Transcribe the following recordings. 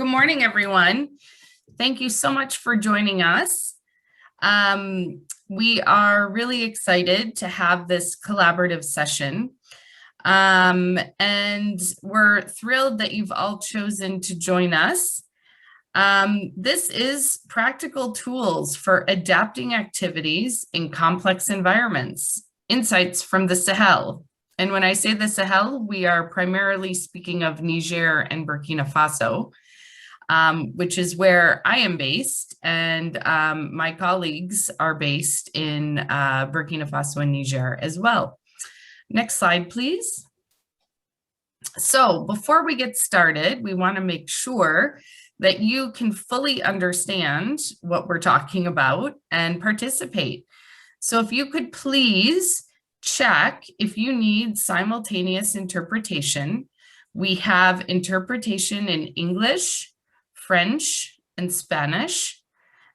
Good morning, everyone. Thank you so much for joining us. We are really excited to have this collaborative session. And we're thrilled that you've all chosen to join us. This is practical tools for adapting activities in complex environments, insights from the Sahel. And when I say the Sahel, we are primarily speaking of Niger and Burkina Faso. Which is where I am based, and my colleagues are based in Burkina Faso and Niger as well. Next slide, please. So before we get started, we want to make sure that you can fully understand what we're talking about and participate. So if you could please check if you need simultaneous interpretation. We have interpretation in English, French, and Spanish.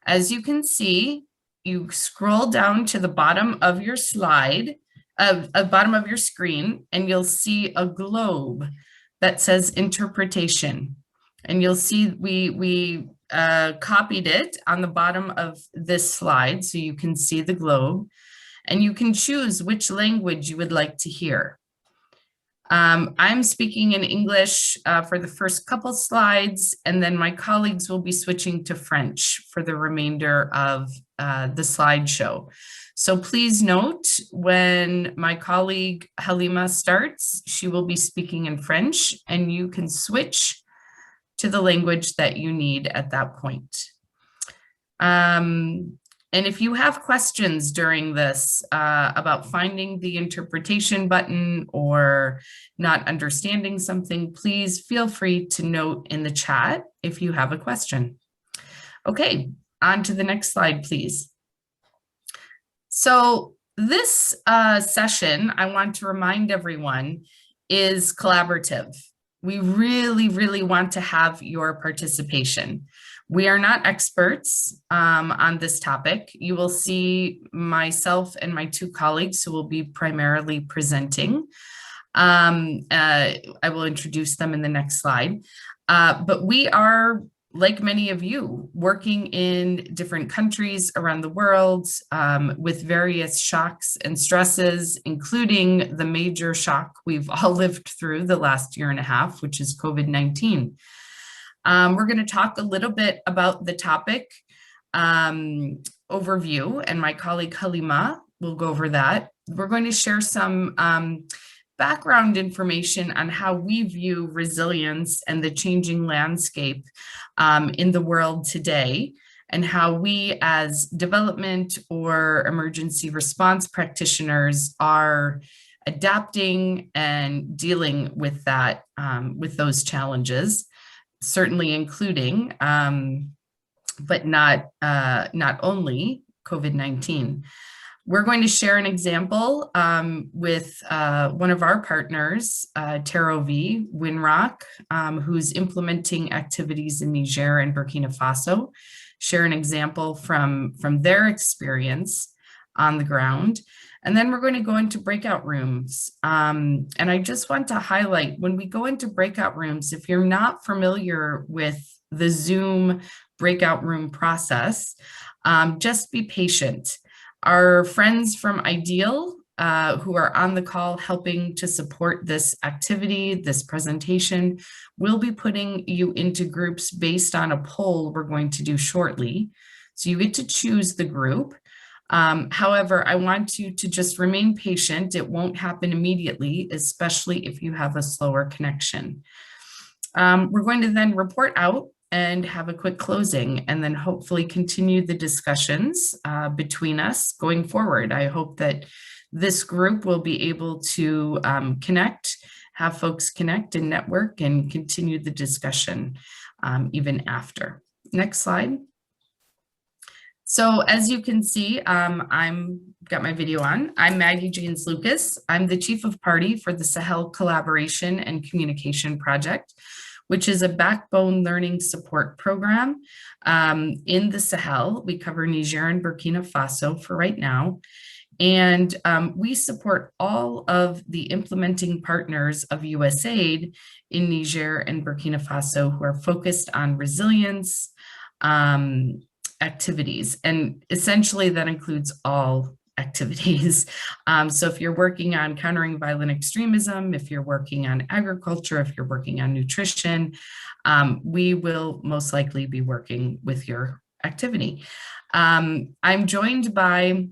As you can see, you scroll down to the bottom of your slide, bottom of your screen, and you'll see a globe that says interpretation. And you'll see we copied it on the bottom of this slide so you can see the globe, and you can choose which language you would like to hear. I'm speaking in English for the first couple slides, and then my colleagues will be switching to French for the remainder of the slideshow. So please note when my colleague Halima starts, she will be speaking in French, and you can switch to the language that you need at that point. And if you have questions during this about finding the interpretation button or not understanding something, please feel free to note in the chat if you have a question. Okay, on to the next slide, please. So this session, I want to remind everyone, is collaborative. We really want to have your participation. We are not experts on this topic. You will see myself and my two colleagues who will be primarily presenting. I will introduce them in the next slide. But we are, like many of you, working in different countries around the world with various shocks and stresses, including the major shock we've all lived through the last year and a half, which is COVID-19. We're going to talk a little bit about the topic overview, and my colleague Halima will go over that. We're going to share some background information on how we view resilience and the changing landscape in the world today, and how we as development or emergency response practitioners are adapting and dealing with that, with those challenges. Certainly including, but not only COVID-19. We're going to share an example with one of our partners, TerraV, Winrock, who's implementing activities in Niger and Burkina Faso, share an example from their experience on the ground. And then we're going to go into breakout rooms. And I just want to highlight, when we go into breakout rooms, if you're not familiar with the Zoom breakout room process, just be patient. Our friends from IDEAL, who are on the call helping to support this activity, this presentation, will be putting you into groups based on a poll we're going to do shortly. So you get to choose the group. However, I want you to just remain patient. It won't happen immediately, especially if you have a slower connection. We're going to then report out and have a quick closing, and then hopefully continue the discussions between us going forward. I hope that this group will be able to connect, have folks connect and network, and continue the discussion even after. Next slide. So as you can see, I'm got my video on. I'm Maggie Janes Lucas. I'm the Chief of Party for the Sahel Collaboration and Communication Project, which is a backbone learning support program in the Sahel. We cover Niger and Burkina Faso for right now. And we support all of the implementing partners of USAID in Niger and Burkina Faso who are focused on resilience activities. And essentially that includes all activities. So if you're working on countering violent extremism, if you're working on agriculture, if you're working on nutrition, we will most likely be working with your activity. I'm joined by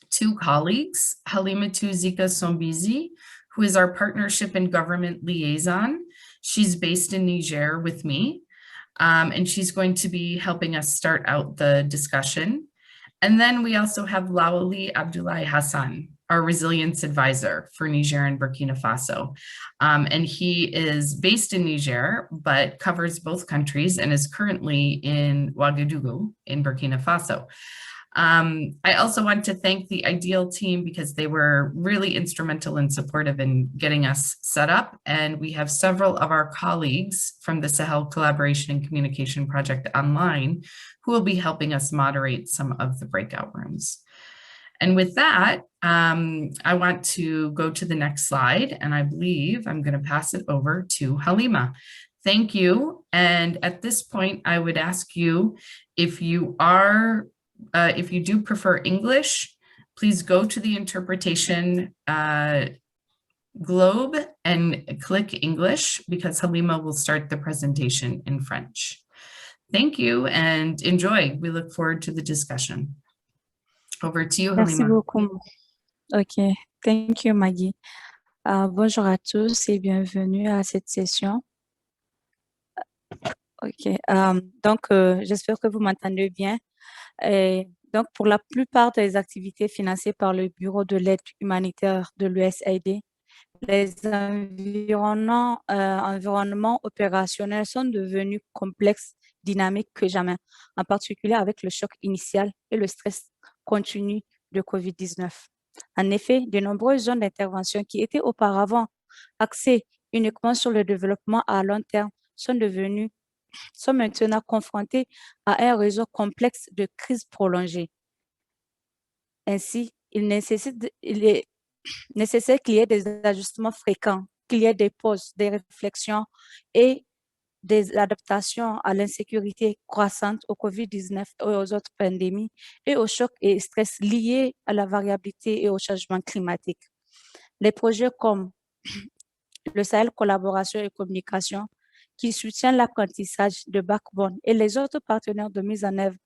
two colleagues, Halimatu Zika Sombizi, who is our partnership and government liaison. She's based in Niger with me, and she's going to be helping us start out the discussion. And then we also have Lawali Abdullahi Hassan, our resilience advisor for Niger and Burkina Faso. And he is based in Niger, but covers both countries and is currently in Ouagadougou in Burkina Faso. I also want to thank the Ideal team because they were really instrumental and supportive in getting us set up. And we have several of our colleagues from the Sahel Collaboration and Communication Project online who will be helping us moderate some of the breakout rooms. And with that, I want to go to the next slide, and I believe I'm going to pass it over to Halima. Thank you. And at this point, I would ask you if you do prefer English, please go to the interpretation globe and click English because Halima will start the presentation in French. Thank you and enjoy. We look forward to the discussion. Over to you, Halima. Merci beaucoup. OK. Thank you, Maggie. Bonjour à tous et bienvenue à cette session. OK. Donc, j'espère que vous m'entendez bien. Et donc, pour la plupart des activités financées par le Bureau de l'aide humanitaire de l'USAID, les environnements opérationnels sont devenus complexes, dynamiques que jamais, en particulier avec le choc initial et le stress continu de COVID-19. En effet, de nombreuses zones d'intervention qui étaient auparavant axées uniquement sur le développement à long terme sont maintenant confrontées à un réseau complexe de crises prolongées. Ainsi, il est nécessaire qu'il y ait des ajustements fréquents, qu'il y ait des pauses, des réflexions et des adaptations à l'insécurité croissante au COVID-19 et aux autres pandémies et aux chocs et stress liés à la variabilité et au changement climatique. Les projets comme le Sahel Collaboration et Communication, qui soutient l'apprentissage de Backbone et les autres partenaires de mise en œuvre,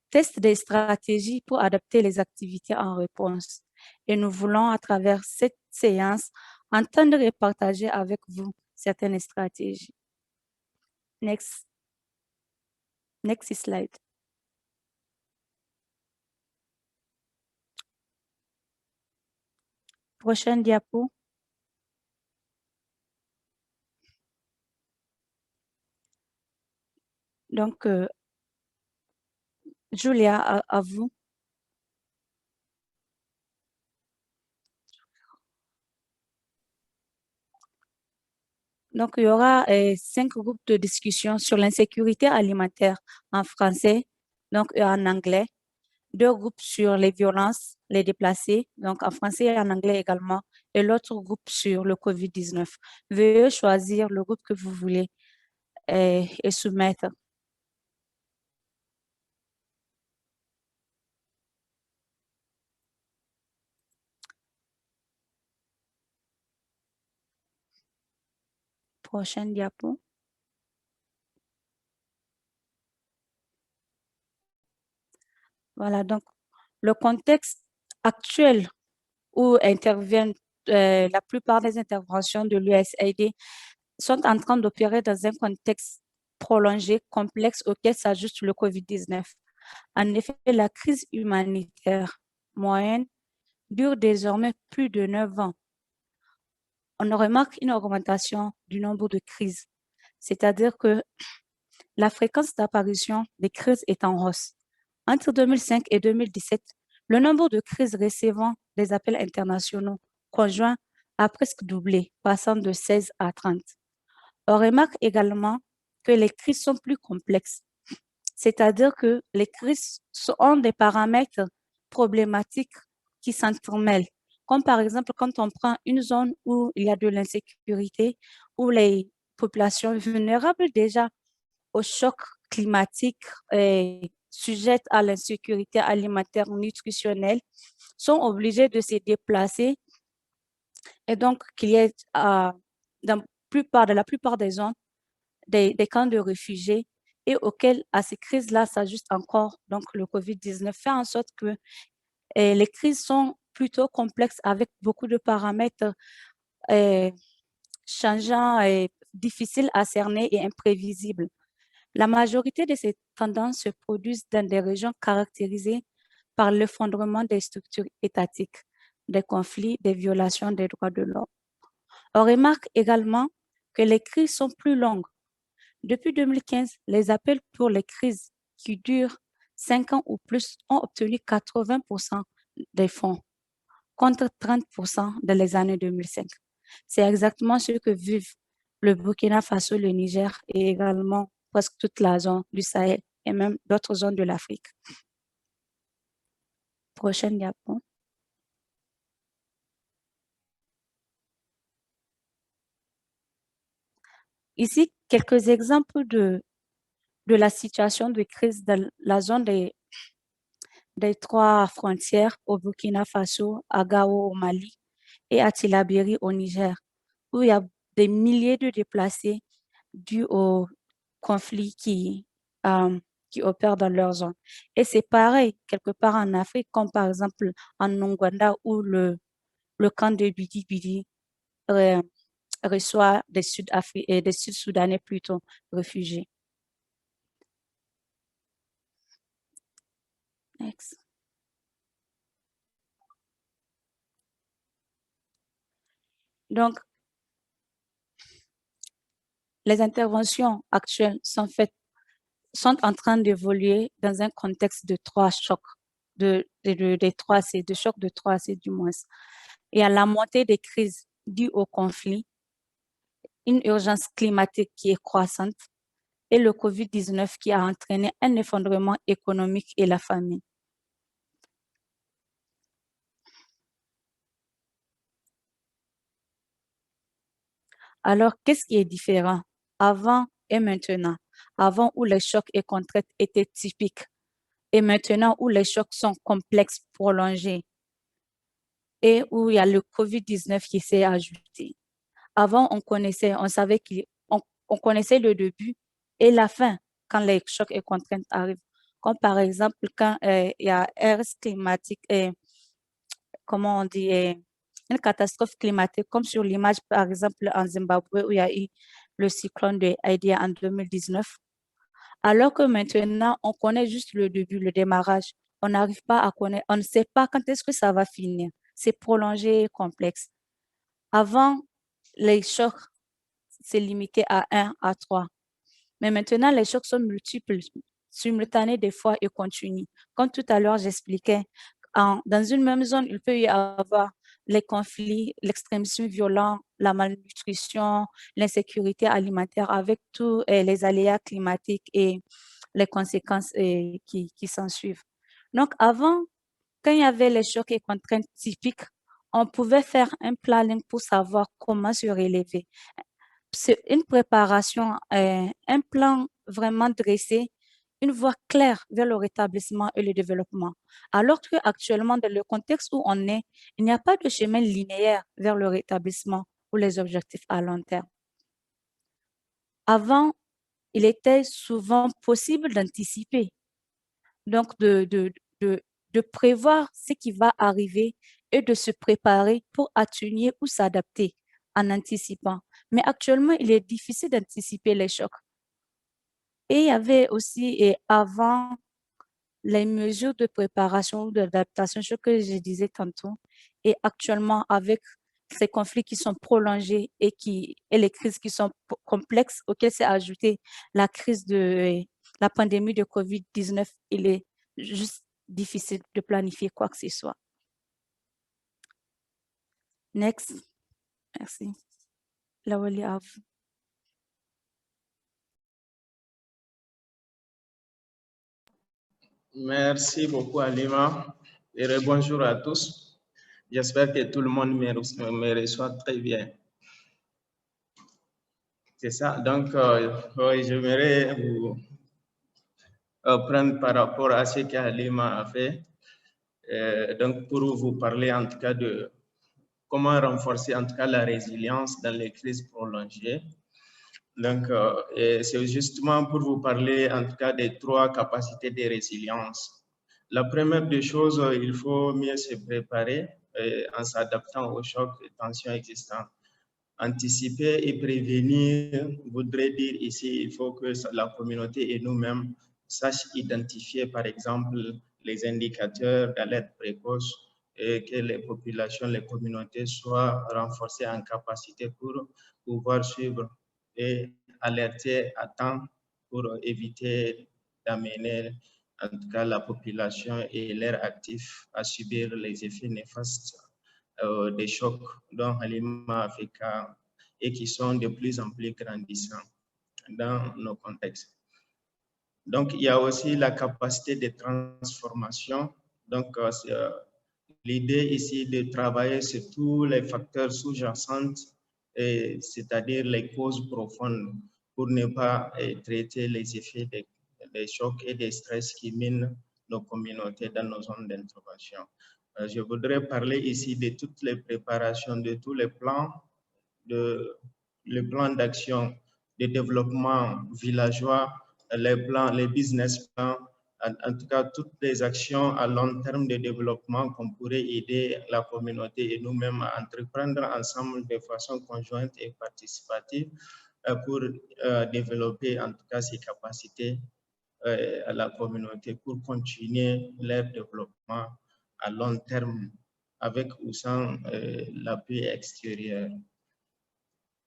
testent des stratégies pour adapter les activités en réponse. Et nous voulons, à travers cette séance, entendre et partager avec vous certaines stratégies. Next slide. Prochaine diapo. Donc, Julia, à vous. Donc, il y aura 5 groupes de discussion sur l'insécurité alimentaire en français, donc en anglais. 2 groupes sur les violences, les déplacés, donc en français et en anglais également, et l'autre groupe sur le COVID-19. Veuillez choisir le groupe que vous voulez et soumettre. Prochaine diapo. Voilà, donc le contexte actuel où interviennent la plupart des interventions de l'USAID sont en train d'opérer dans un contexte prolongé, complexe, auquel s'ajoute le COVID-19. En effet, la crise humanitaire moyenne dure désormais plus de 9 ans. On remarque une augmentation du nombre de crises, c'est-à-dire que la fréquence d'apparition des crises est en hausse. Entre 2005 et 2017, le nombre de crises recevant des appels internationaux conjoints a presque doublé, passant de 16 à 30. On remarque également que les crises sont plus complexes, c'est-à-dire que les crises ont des paramètres problématiques qui s'entremêlent. Comme par exemple, quand on prend une zone où il y a de l'insécurité, où les populations vulnérables déjà au choc climatique et sujettes à l'insécurité alimentaire nutritionnelle sont obligées de se déplacer et donc qu'il y ait dans la plupart des zones des camps de réfugiés et auxquels à ces crises-là s'ajuste encore donc le COVID-19 fait en sorte que les crises sont plutôt complexes avec beaucoup de paramètres euh, changeants et difficiles à cerner et imprévisibles. La majorité de ces tendances se produisent dans des régions caractérisées par l'effondrement des structures étatiques, des conflits, des violations des droits de l'homme. On remarque également que les crises sont plus longues. Depuis 2015, les appels pour les crises qui durent 5 ans ou plus ont obtenu 80% des fonds, contre 30% dans les années 2005. C'est exactement ce que vivent le Burkina Faso, le Niger et également presque toute la zone du Sahel et même d'autres zones de l'Afrique. Prochaine diapo. Ici, quelques exemples de la situation de crise dans la zone des trois frontières au Burkina Faso, à Gao au Mali et à Tillabéri au Niger, où il y a des milliers de déplacés dus au conflit qui opèrent dans leur zone. Et c'est pareil quelque part en Afrique, comme par exemple en Ouganda, où le camp de Bidi Bidi reçoit des Sud-Soudanais plutôt réfugiés. Next. Donc, les interventions actuelles sont en train d'évoluer dans un contexte de trois chocs, de 3C, de chocs de 3C du moins. Il y a la montée des crises dues au conflit, une urgence climatique qui est croissante et le COVID-19 qui a entraîné un effondrement économique et la famine. Alors, qu'est-ce qui est différent avant et maintenant? Avant où les chocs et contraintes étaient typiques et maintenant où les chocs sont complexes, prolongés et où il y a le COVID-19 qui s'est ajouté. Avant, on savait on connaissait le début et la fin quand les chocs et contraintes arrivent. Comme par exemple, quand il y a RS climatique et, comment on dit, une catastrophe climatique, comme sur l'image, par exemple, en Zimbabwe, où il y a eu le cyclone de Idai en 2019. Alors que maintenant, on connaît juste le début, le démarrage. On n'arrive pas à connaître, on ne sait pas quand est-ce que ça va finir. C'est prolongé et complexe. Avant, les chocs s'est limité à 1 à 3. Mais maintenant, les chocs sont multiples, simultanés des fois et continus. Comme tout à l'heure, j'expliquais, dans une même zone, il peut y avoir les conflits, l'extrémisme violent, la malnutrition, l'insécurité alimentaire avec tous les aléas climatiques et les conséquences qui s'en suivent. Donc, avant, quand il y avait les chocs et contraintes typiques, on pouvait faire un planning pour savoir comment se relever. C'est une préparation, un plan vraiment dressé, une voie claire vers le rétablissement et le développement. Alors qu'actuellement, dans le contexte où on est, il n'y a pas de chemin linéaire vers le rétablissement ou les objectifs à long terme. Avant, il était souvent possible d'anticiper, donc de prévoir ce qui va arriver et de se préparer pour atténuer ou s'adapter en anticipant. Mais actuellement, il est difficile d'anticiper les chocs. Et il y avait aussi, et avant, les mesures de préparation ou d'adaptation, ce que je disais tantôt. Et actuellement, avec ces conflits qui sont prolongés et les crises qui sont complexes, auxquelles s'est ajoutée la crise de la pandémie de COVID-19, il est juste difficile de planifier quoi que ce soit. Next. Merci. Lawali, à vous. Merci beaucoup, Alima. Et bonjour à tous. J'espère que tout le monde me reçoit très bien. C'est ça. Donc, oui, j'aimerais vous prendre par rapport à ce qu'Halima a fait. Donc, pour vous parler en tout cas de comment renforcer en tout cas la résilience dans les crises prolongées. Donc, c'est justement pour vous parler en tout cas des 3 capacités de résilience. La première des choses, il faut mieux se préparer en s'adaptant aux chocs et tensions existants. Anticiper et prévenir voudrait dire ici, il faut que la communauté et nous-mêmes sachent identifier, par exemple, les indicateurs d'alerte précoce et que les populations, les communautés soient renforcées en capacité pour pouvoir suivre et alerter à temps pour éviter d'amener en tout cas la population et leurs actifs à subir les effets néfastes des chocs dont Halima a fait cas et qui sont de plus en plus grandissants dans nos contextes. Donc, il y a aussi la capacité de transformation. Donc, l'idée ici de travailler sur tous les facteurs sous-jacents, c'est-à-dire les causes profondes, pour ne pas traiter les effets des chocs et des stress qui minent nos communautés dans nos zones d'intervention. Je voudrais parler ici de toutes les préparations, de tous les plans, le plan d'action de développement villageois, les business plans, en tout cas toutes les actions à long terme de développement qu'on pourrait aider la communauté et nous-mêmes à entreprendre ensemble de façon conjointe et participative pour développer en tout cas ces capacités à la communauté pour continuer leur développement à long terme avec ou sans l'appui extérieur.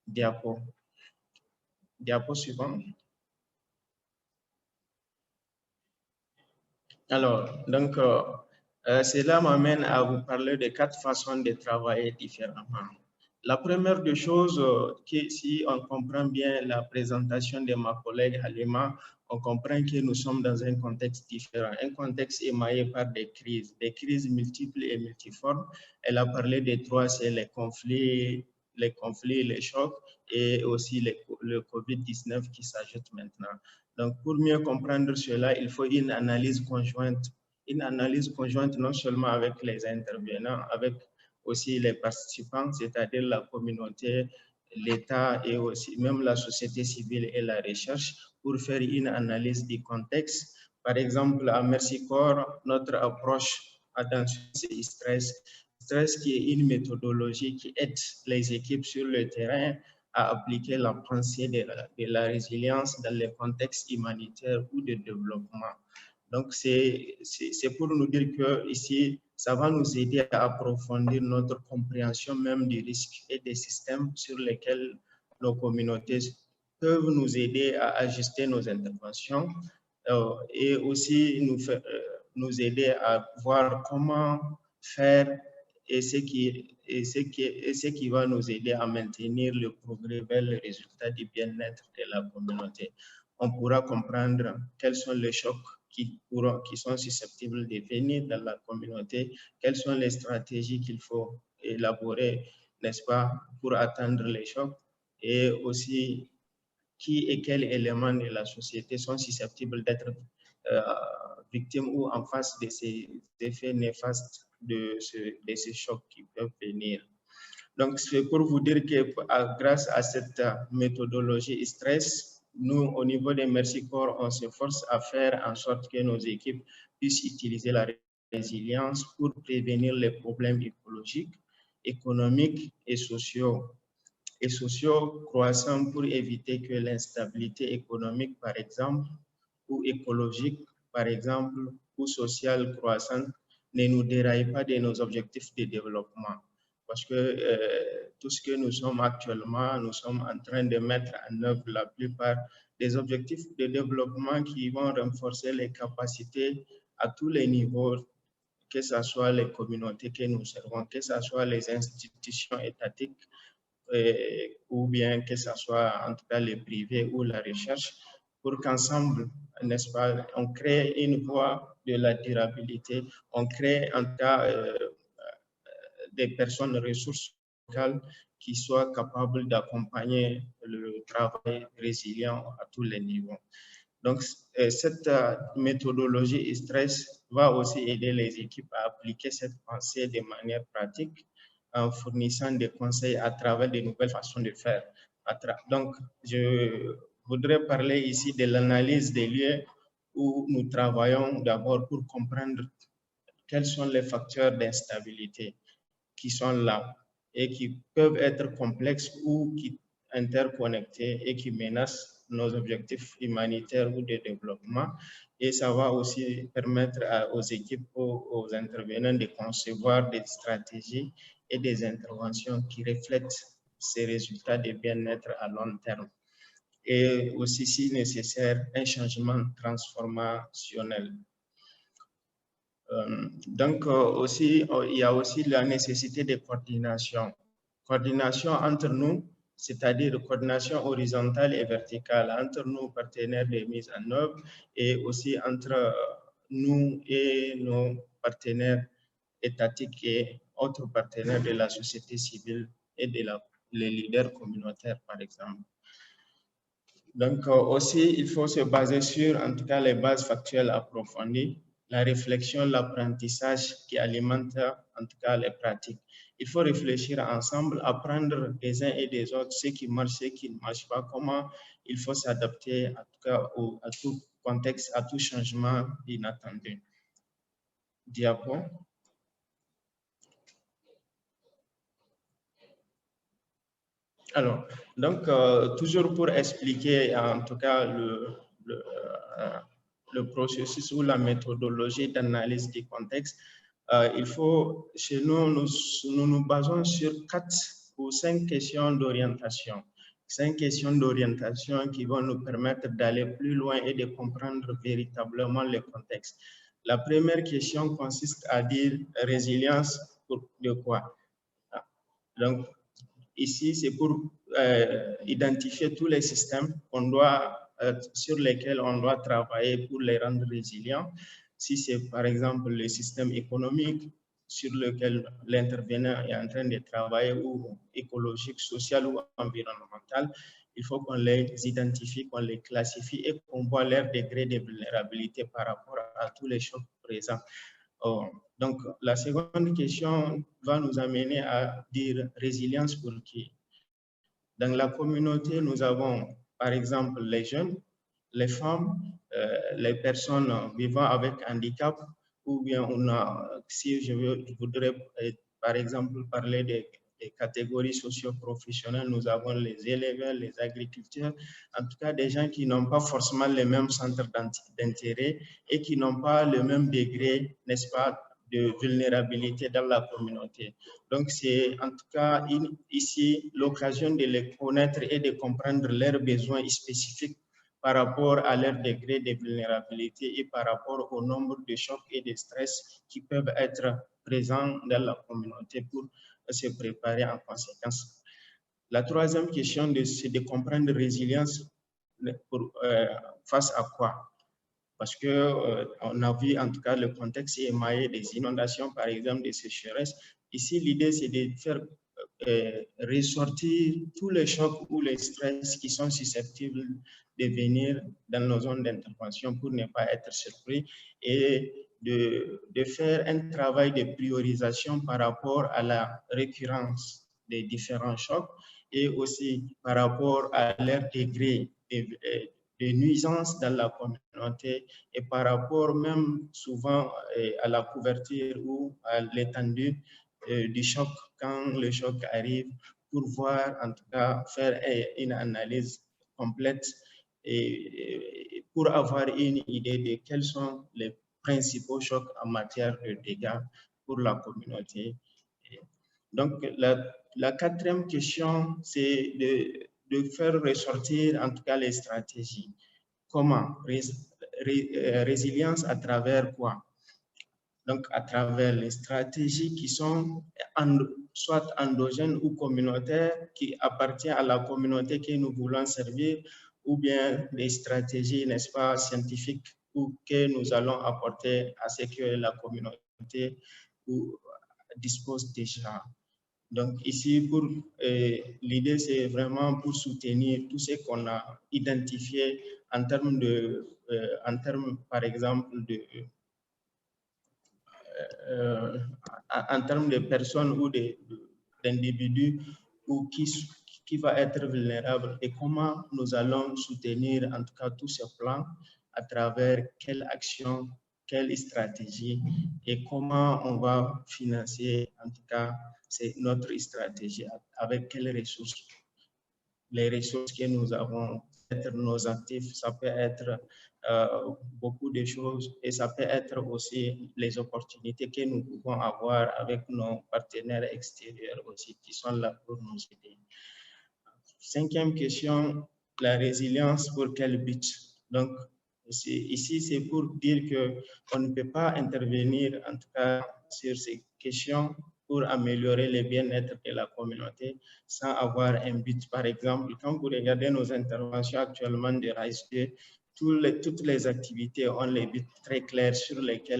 Diapo suivant. Alors, donc, cela m'amène à vous parler de 4 façons de travailler différemment. La première des choses, si on comprend bien la présentation de ma collègue Halima, on comprend que nous sommes dans un contexte différent, un contexte émaillé par des crises multiples et multiformes. Elle a parlé des 3, c'est les conflits, les chocs et aussi le Covid-19 qui s'ajoute maintenant. Donc, pour mieux comprendre cela, il faut une analyse conjointe non seulement avec les intervenants, avec aussi les participants, c'est-à-dire la communauté, l'État et aussi même la société civile et la recherche pour faire une analyse du contexte. Par exemple, à Mercy Corps, notre approche attention et stress qui est une méthodologie qui aide les équipes sur le terrain à appliquer la pensée de la résilience dans les contextes humanitaires ou de développement. Donc, c'est pour nous dire que ici, ça va nous aider à approfondir notre compréhension même des risques et des systèmes sur lesquels nos communautés peuvent nous aider à ajuster nos interventions et aussi nous aider à voir comment faire et ce qui va nous aider à maintenir le progrès vers le résultat du bien-être de la communauté. On pourra comprendre quels sont les chocs qui sont susceptibles de venir dans la communauté, quelles sont les stratégies qu'il faut élaborer, n'est-ce pas, pour atteindre les chocs, et aussi qui et quels éléments de la société sont susceptibles d'être victimes ou en face de ces effets néfastes de ces chocs qui peuvent venir. Donc, c'est pour vous dire que grâce à cette méthodologie stress, nous, au niveau des Mercy Corps, on s'efforce à faire en sorte que nos équipes puissent utiliser la résilience pour prévenir les problèmes écologiques, économiques et sociaux croissants pour éviter que l'instabilité économique, par exemple, ou écologique, par exemple, ou sociale croissante ne nous déraille pas de nos objectifs de développement. Parce que tout ce que nous sommes actuellement, nous sommes en train de mettre en œuvre la plupart des objectifs de développement qui vont renforcer les capacités à tous les niveaux, que ce soit les communautés que nous servons, que ce soit les institutions étatiques, ou bien que ce soit en tout cas les privés ou la recherche, pour qu'ensemble, n'est-ce pas, on crée une voie de la durabilité, on crée en tout cas des personnes ressources locales qui soient capables d'accompagner le travail résilient à tous les niveaux. Donc, cette méthodologie stress va aussi aider les équipes à appliquer cette pensée de manière pratique en fournissant des conseils à travers de nouvelles façons de faire. Donc, je voudrais parler ici de l'analyse des lieux où nous travaillons d'abord pour comprendre quels sont les facteurs d'instabilité qui sont là et qui peuvent être complexes ou qui interconnectés et qui menacent nos objectifs humanitaires ou de développement. Et ça va aussi permettre aux équipes, aux intervenants de concevoir des stratégies et des interventions qui reflètent ces résultats de bien-être à long terme. Et aussi, si nécessaire, un changement transformationnel. Donc, aussi, il y a aussi la nécessité de coordination. Coordination entre nous, c'est-à-dire coordination horizontale et verticale entre nos partenaires de mise en œuvre et aussi entre nous et nos partenaires étatiques et autres partenaires de la société civile et les leaders communautaires, par exemple. Donc, aussi, il faut se baser sur, en tout cas, les bases factuelles approfondies, la réflexion, l'apprentissage qui alimente, en tout cas, les pratiques. Il faut réfléchir ensemble, apprendre des uns et des autres ce qui marche, ce qui ne marche pas, comment il faut s'adapter, en tout cas, à tout contexte, à tout changement inattendu. Diapo. Alors, donc, toujours pour expliquer, en tout cas, le processus ou la méthodologie d'analyse du contexte, il faut, chez nous, nous basons sur 4 ou 5 questions d'orientation. 5 questions d'orientation qui vont nous permettre d'aller plus loin et de comprendre véritablement le contexte. La première question consiste à dire résilience de quoi? Donc, ici, c'est pour identifier tous les systèmes sur lesquels on doit travailler pour les rendre résilients. Si c'est par exemple le système économique sur lequel l'intervenant est en train de travailler, ou écologique, social ou environnemental, il faut qu'on les identifie, qu'on les classifie et qu'on voit leur degré de vulnérabilité par rapport à tous les chocs présents. Donc, la seconde question va nous amener à dire résilience pour qui? Dans la communauté, nous avons par exemple les jeunes, les femmes, les personnes vivant avec handicap, ou bien si je voudrais par exemple parler des catégories socio-professionnelles, nous avons les éleveurs, les agriculteurs, en tout cas des gens qui n'ont pas forcément les mêmes centres d'intérêt et qui n'ont pas le même degré, n'est-ce pas, de vulnérabilité dans la communauté. Donc, c'est en tout cas ici l'occasion de les connaître et de comprendre leurs besoins spécifiques par rapport à leur degré de vulnérabilité et par rapport au nombre de chocs et de stress qui peuvent être présents dans la communauté pour se préparer en conséquence. La troisième question, c'est de comprendre résilience face à quoi? Parce qu'on a vu en tout cas le contexte émaillé des inondations, par exemple des sécheresses. Ici, l'idée, c'est de faire ressortir tous les chocs ou les stress qui sont susceptibles de venir dans nos zones d'intervention pour ne pas être surpris et de faire un travail de priorisation par rapport à la récurrence des différents chocs et aussi par rapport à leur degré de nuisances dans la communauté et par rapport même souvent à la couverture ou à l'étendue du choc quand le choc arrive, pour voir, en tout cas, faire une analyse complète et pour avoir une idée de quels sont les principaux chocs en matière de dégâts pour la communauté. Donc, la quatrième question, c'est de faire ressortir en tout cas les stratégies. Comment? Résilience à travers quoi? Donc, à travers les stratégies qui sont soit endogènes ou communautaires, qui appartiennent à la communauté que nous voulons servir, ou bien des stratégies, n'est-ce pas, scientifiques, ou que nous allons apporter à ce que la communauté ou disposent déjà. Donc ici, l'idée, c'est vraiment pour soutenir tout ce qu'on a identifié en termes, par exemple, en termes de personnes ou d'individus qui va être vulnérable et comment nous allons soutenir en tout cas tous ces plans à travers quelle action, quelle stratégie et comment on va financer en tout cas c'est notre stratégie avec quelles ressources. Les ressources que nous avons, peut-être nos actifs, ça peut être beaucoup de choses et ça peut être aussi les opportunités que nous pouvons avoir avec nos partenaires extérieurs aussi qui sont là pour nous aider. Cinquième question, la résilience pour quel but? Donc, ici, c'est pour dire qu'on ne peut pas intervenir, en tout cas, sur ces questions pour améliorer le bien-être de la communauté sans avoir un but. Par exemple, quand vous regardez nos interventions actuellement de RISE2, toutes les activités ont les buts très clairs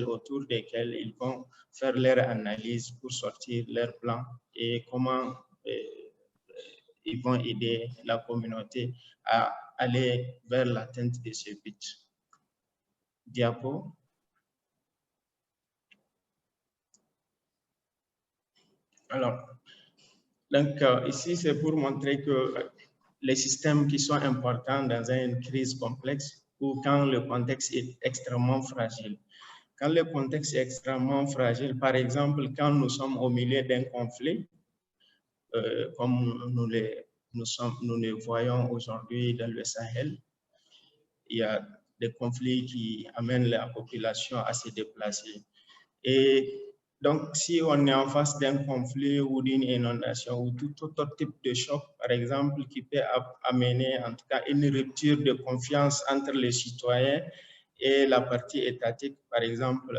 autour desquels ils vont faire leur analyse pour sortir leur plan et comment ils vont aider la communauté à aller vers l'atteinte de ce but. Diapo. Alors, donc ici, c'est pour montrer que les systèmes qui sont importants dans une crise complexe ou quand le contexte est extrêmement fragile. Quand le contexte est extrêmement fragile, par exemple, quand nous sommes au milieu d'un conflit, comme nous le voyons aujourd'hui dans le Sahel, il y a des conflits qui amènent la population à se déplacer. Et donc, si on est en face d'un conflit ou d'une inondation ou tout autre type de choc, par exemple, qui peut amener en tout cas une rupture de confiance entre les citoyens et la partie étatique, par exemple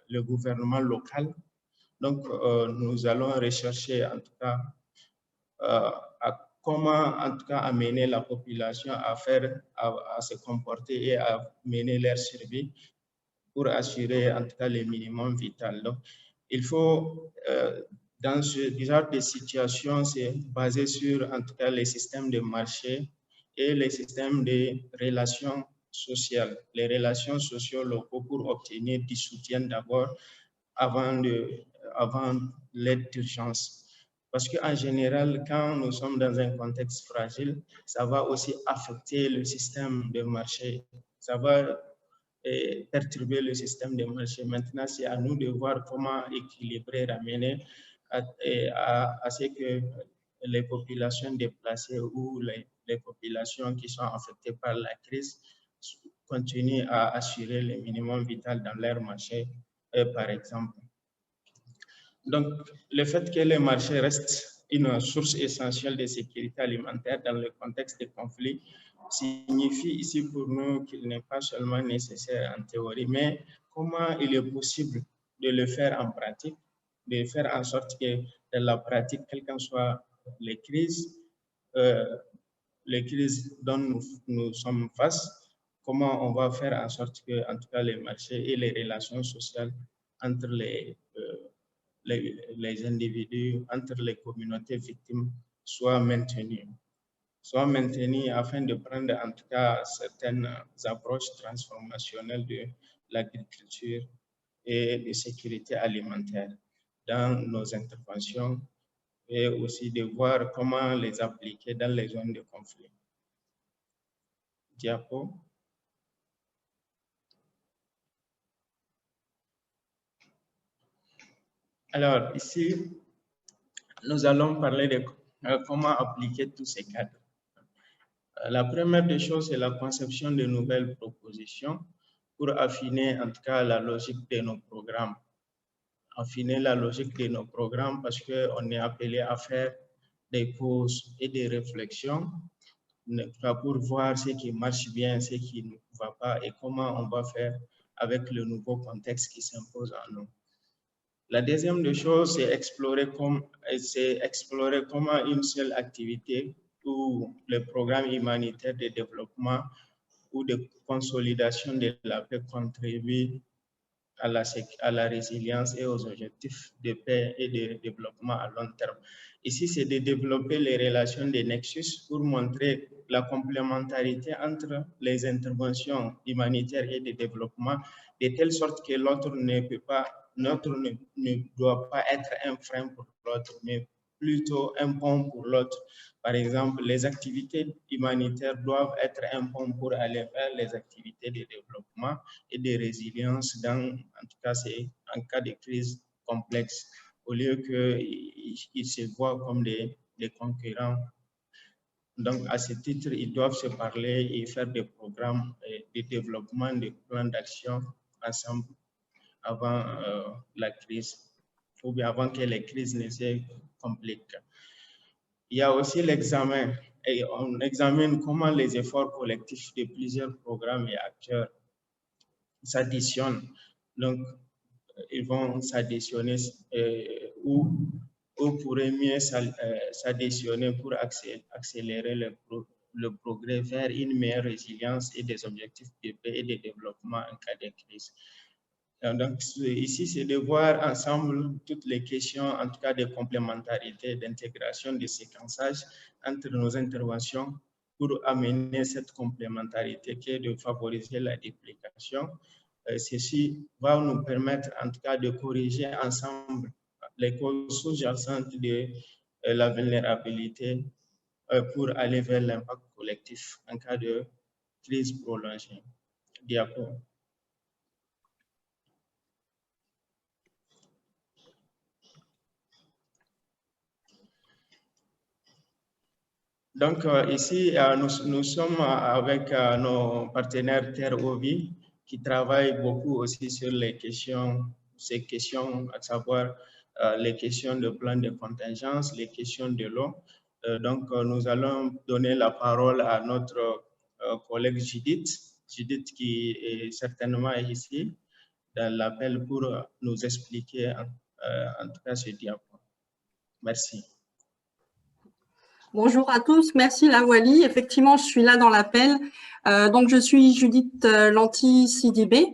le gouvernement local. Donc, nous allons rechercher en tout cas comment en tout cas amener la population à se comporter et à mener leur survie pour assurer en tout cas le minimum vital. Donc, il faut, dans ce genre de situation, c'est basé sur en tout cas les systèmes de marché et les systèmes de relations sociales, les relations sociaux locaux pour obtenir du soutien d'abord avant l'aide d'urgence. Parce qu'en général, quand nous sommes dans un contexte fragile, ça va aussi affecter le système de marché. Ça va perturber le système de marché. Maintenant, c'est à nous de voir comment équilibrer, ramener à ce que les populations déplacées ou les populations qui sont affectées par la crise continuent à assurer le minimum vital dans leur marché, par exemple. Donc, le fait que les marchés restent une source essentielle de sécurité alimentaire dans le contexte de conflit signifie ici pour nous qu'il n'est pas seulement nécessaire en théorie, mais comment il est possible de le faire en pratique, de faire en sorte que dans la pratique, quelles qu'en soient les crises dont nous sommes face, comment on va faire en sorte que, en tout cas, les marchés et les relations sociales entre les individus, entre les communautés victimes soient maintenus afin de prendre en tout cas certaines approches transformationnelles de l'agriculture et de sécurité alimentaire dans nos interventions et aussi de voir comment les appliquer dans les zones de conflit. Diapo. Alors, ici, nous allons parler de comment appliquer tous ces cadres. La première des choses, c'est la conception de nouvelles propositions pour affiner en tout cas la logique de nos programmes. Affiner la logique de nos programmes parce qu'on est appelé à faire des pauses et des réflexions pour voir ce qui marche bien, ce qui ne va pas et comment on va faire avec le nouveau contexte qui s'impose à nous. La deuxième des choses, c'est explorer comment une seule activité ou le programme humanitaire de développement ou de consolidation de la paix contribue à la résilience et aux objectifs de paix et de développement à long terme. Ici, c'est de développer les relations des nexus pour montrer la complémentarité entre les interventions humanitaires et de développement, de telle sorte que l'autre ne doit pas être un frein pour l'autre, mais plutôt un pont pour l'autre. Par exemple, les activités humanitaires doivent être un pont pour aller vers les activités de développement et de résilience, en tout cas, c'est en cas de crise complexe, au lieu qu'ils se voient comme des concurrents. Donc, à ce titre, ils doivent se parler et faire des programmes de développement, des plans d'action ensemble avant la crise, ou bien avant que les crises ne se compliquent. Il y a aussi l'examen, et on examine comment les efforts collectifs de plusieurs programmes et acteurs s'additionnent. Donc, ils vont s'additionner ou pourraient mieux s'additionner pour accélérer le progrès vers une meilleure résilience et des objectifs de paix et de développement en cas de crise. Donc, ici, c'est de voir ensemble toutes les questions, en tout cas de complémentarité, d'intégration, de séquençage entre nos interventions pour amener cette complémentarité qui est de favoriser la duplication. Ceci va nous permettre, en tout cas, de corriger ensemble les causes sous-jacentes de la vulnérabilité pour aller vers l'impact collectif en cas de crise prolongée. Diapo. Donc, ici, nous sommes avec nos partenaires Terre au Vie qui travaillent beaucoup aussi sur ces questions, à savoir les questions de plan de contingence, les questions de l'eau. Donc, nous allons donner la parole à notre collègue Judith qui est certainement ici dans l'appel pour nous expliquer en tout cas ce diapo. Merci. Bonjour à tous, merci Lawali. Effectivement, je suis là dans l'appel. Donc, je suis Judith Lanty-Sidibé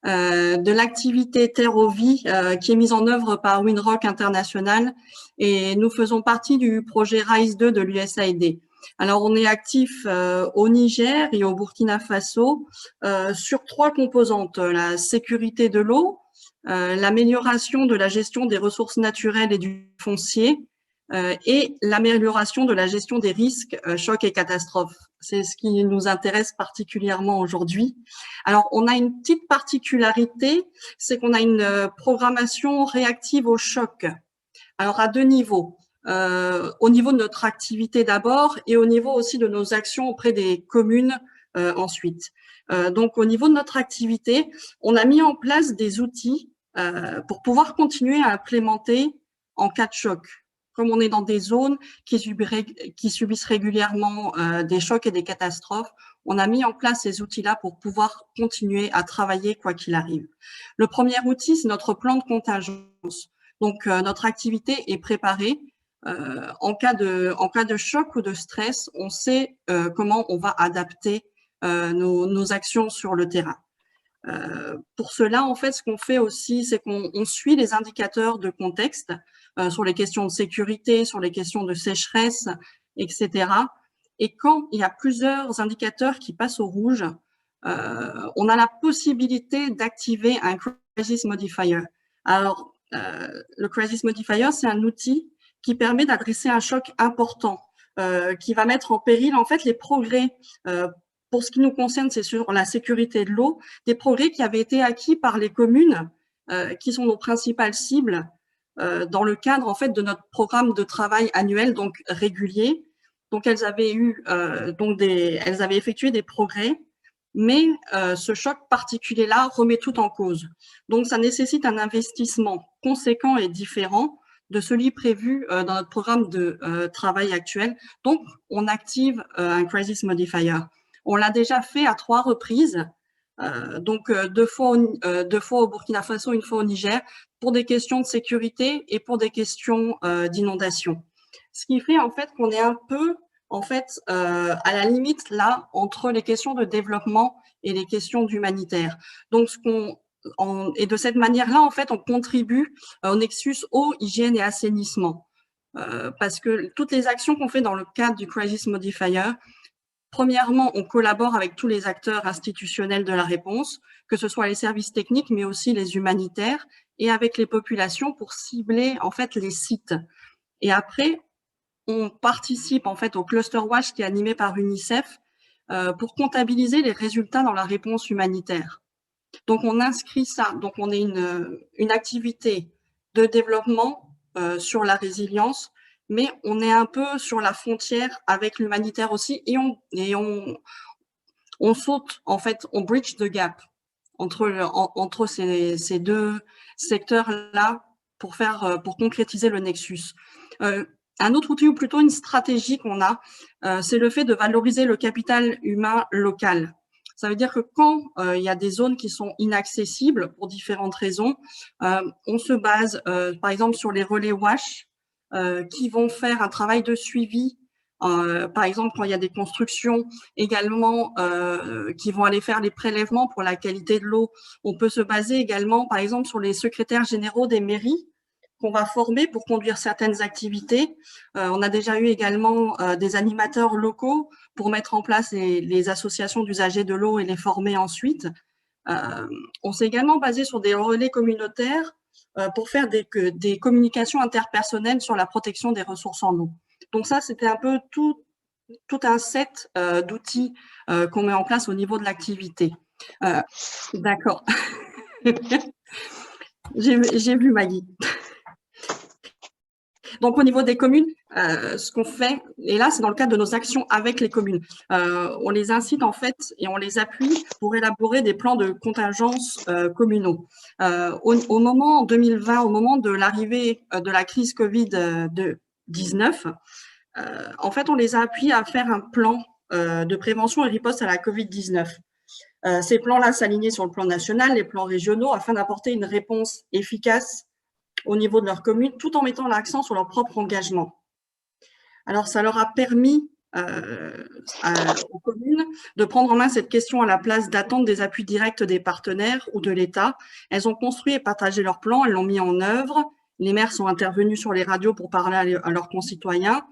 de l'activité Terre aux Vies qui est mise en œuvre par Winrock International et nous faisons partie du projet RISE 2 de l'USAID. Alors, on est actif au Niger et au Burkina Faso sur 3 composantes, la sécurité de l'eau, l'amélioration de la gestion des ressources naturelles et du foncier, et l'amélioration de la gestion des risques, chocs et catastrophes. C'est ce qui nous intéresse particulièrement aujourd'hui. Alors, on a une petite particularité, c'est qu'on a une programmation réactive au choc. Alors, à 2 niveaux. Au niveau de notre activité d'abord et au niveau aussi de nos actions auprès des communes ensuite. Donc, au niveau de notre activité, on a mis en place des outils pour pouvoir continuer à implémenter en cas de choc. Comme on est dans des zones qui subissent régulièrement des chocs et des catastrophes, on a mis en place ces outils-là pour pouvoir continuer à travailler quoi qu'il arrive. Le premier outil, c'est notre plan de contingence. Donc, notre activité est préparée. En cas de choc ou de stress, on sait comment on va adapter nos actions sur le terrain. Pour cela, en fait, ce qu'on fait aussi, c'est qu'on suit les indicateurs de contexte sur les questions de sécurité, sur les questions de sécheresse, etc. Et quand il y a plusieurs indicateurs qui passent au rouge, on a la possibilité d'activer un Crisis Modifier. Alors, le Crisis Modifier, c'est un outil qui permet d'adresser un choc important, qui va mettre en péril, en fait, les progrès pour ce qui nous concerne, c'est sur la sécurité de l'eau, des progrès qui avaient été acquis par les communes, qui sont nos principales cibles, dans le cadre en fait de notre programme de travail annuel, donc régulier. Donc elles avaient elles avaient effectué des progrès, mais ce choc particulier-là remet tout en cause. Donc ça nécessite un investissement conséquent et différent de celui prévu dans notre programme de travail actuel. Donc on active un Crisis Modifier. On l'a déjà fait à 3 reprises, donc 2 fois au Burkina Faso, 1 fois au Niger, pour des questions de sécurité et pour des questions d'inondation. Ce qui fait en fait qu'on est un peu à la limite là entre les questions de développement et les questions d'humanitaire. Donc ce qu'on et de cette manière-là, en fait, on contribue au nexus eau, hygiène et assainissement. Parce que toutes les actions qu'on fait dans le cadre du Crisis Modifier, premièrement, on collabore avec tous les acteurs institutionnels de la réponse, que ce soit les services techniques, mais aussi les humanitaires, et avec les populations pour cibler en fait les sites. Et après, on participe en fait au Cluster Watch qui est animé par UNICEF pour comptabiliser les résultats dans la réponse humanitaire. Donc, on inscrit ça. Donc, on est une activité de développement sur la résilience, mais on est un peu sur la frontière avec l'humanitaire aussi, et on saute, en fait, on bridge the gap entre ces deux secteurs-là pour concrétiser le nexus. Un autre outil, ou plutôt une stratégie qu'on a, c'est le fait de valoriser le capital humain local. Ça veut dire que quand il y a des zones qui sont inaccessibles pour différentes raisons, on se base, par exemple, sur les relais WASH qui vont faire un travail de suivi. Par exemple, quand il y a des constructions également qui vont aller faire les prélèvements pour la qualité de l'eau, on peut se baser également, par exemple, sur les secrétaires généraux des mairies qu'on va former pour conduire certaines activités. On a déjà eu également des animateurs locaux pour mettre en place les associations d'usagers de l'eau et les former ensuite. On s'est également basé sur des relais communautaires pour faire des communications interpersonnelles sur la protection des ressources en eau. Donc ça, c'était un peu tout un set d'outils qu'on met en place au niveau de l'activité. D'accord. J'ai vu Maggie. Donc, au niveau des communes, ce qu'on fait, et là, c'est dans le cadre de nos actions avec les communes, on les incite en fait et on les appuie pour élaborer des plans de contingence communaux. Au moment, en 2020, au moment de l'arrivée de la crise Covid-19, en fait, on les a appuyés à faire un plan de prévention et riposte à la Covid-19. Ces plans-là s'alignaient sur le plan national, les plans régionaux, afin d'apporter une réponse efficace au niveau de leur commune, tout en mettant l'accent sur leur propre engagement. Alors, ça leur a permis aux communes de prendre en main cette question à la place d'attendre des appuis directs des partenaires ou de l'État. Elles ont construit et partagé leur plan, elles l'ont mis en œuvre. Les maires sont intervenus sur les radios pour parler à leurs concitoyens.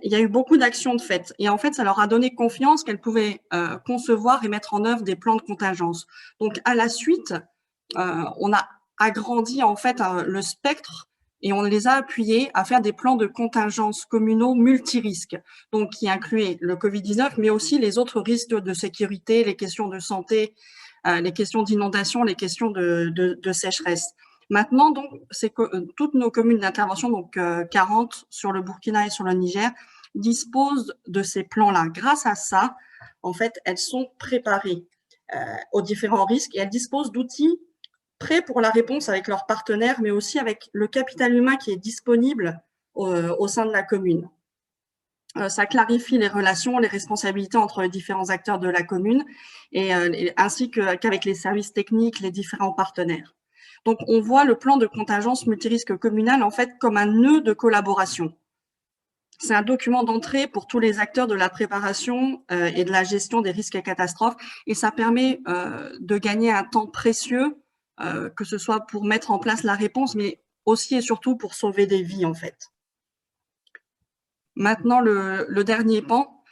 Il y a eu beaucoup d'actions de fait. Et en fait, ça leur a donné confiance qu'elles pouvaient concevoir et mettre en œuvre des plans de contingence. Donc, à la suite, on a agrandi en fait le spectre et on les a appuyés à faire des plans de contingence communaux multirisques, donc qui incluaient le Covid-19, mais aussi les autres risques de sécurité, les questions de santé, les questions d'inondation, les questions de sécheresse. Maintenant, donc, toutes nos communes d'intervention, donc 40 sur le Burkina et sur le Niger, disposent de ces plans-là. Grâce à ça, en fait, elles sont préparées aux différents risques et elles disposent d'outils prêts pour la réponse avec leurs partenaires, mais aussi avec le capital humain qui est disponible au sein de la commune. Ça clarifie les relations, les responsabilités entre les différents acteurs de la commune, ainsi qu'avec les services techniques, les différents partenaires. Donc, on voit le plan de contingence multirisque communal en fait comme un nœud de collaboration. C'est un document d'entrée pour tous les acteurs de la préparation et de la gestion des risques et catastrophes, et ça permet de gagner un temps précieux, que ce soit pour mettre en place la réponse, mais aussi et surtout pour sauver des vies en fait. Maintenant, le dernier pan,